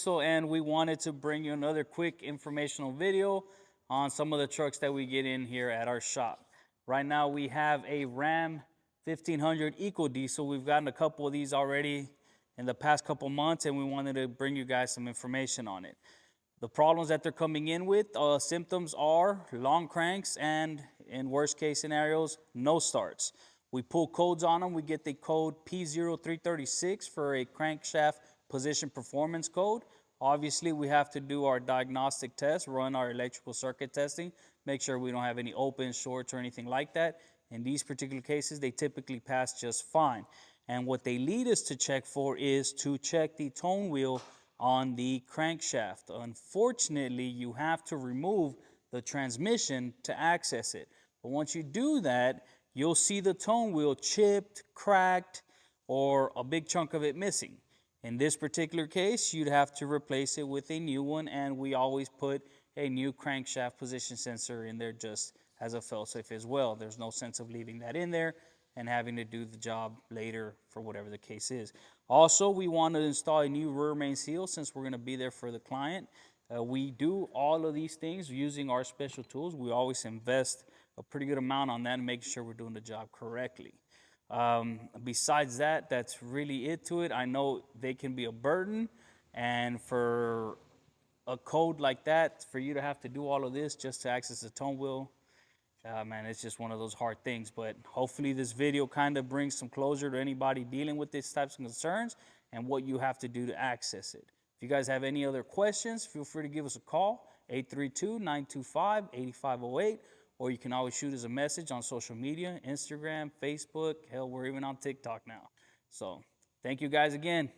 EcoDiesel, and we wanted to bring you another quick informational video on some of the trucks that we get in here at our shop. Right now we have a Ram 1500 EcoDiesel. We've gotten a couple of these already in the past couple months, and we wanted to bring you guys some information on it. The problems that they're coming in with, symptoms are long cranks and, in worst case scenarios, no starts. We pull codes on them. We get the code P0336 for a crankshaft position performance code. Obviously, we have to do our diagnostic test, run our electrical circuit testing, make sure we don't have any open, shorts, or anything like that. In these particular cases, they typically pass just fine. And what they lead us to check for is to check the tone wheel on the crankshaft. Unfortunately, you have to remove the transmission to access it. But once you do that, you'll see the tone wheel chipped, cracked, or a big chunk of it missing. In this particular case, you'd have to replace it with a new one, and we always put a new crankshaft position sensor in there just as a fail-safe as well. There's no sense of leaving that in there and having to do the job later for whatever the case is. Also, we want to install a new rear main seal since we're going to be there for the client. We do all of these things using our special tools. We always invest a pretty good amount on that and make sure we're doing the job correctly. Besides that, that's really it to it. I know they can be a burden, and for a code like that, for you to have to do all of this just to access the tone wheel, man, it's just one of those hard things. But hopefully this video kind of brings some closure to anybody dealing with these types of concerns and what you have to do to access it. If you guys have any other questions, feel free to give us a call, 832-925-8508, or you can always shoot us a message on social media, Instagram, Facebook. Hell, we're even on TikTok now. So thank you guys again.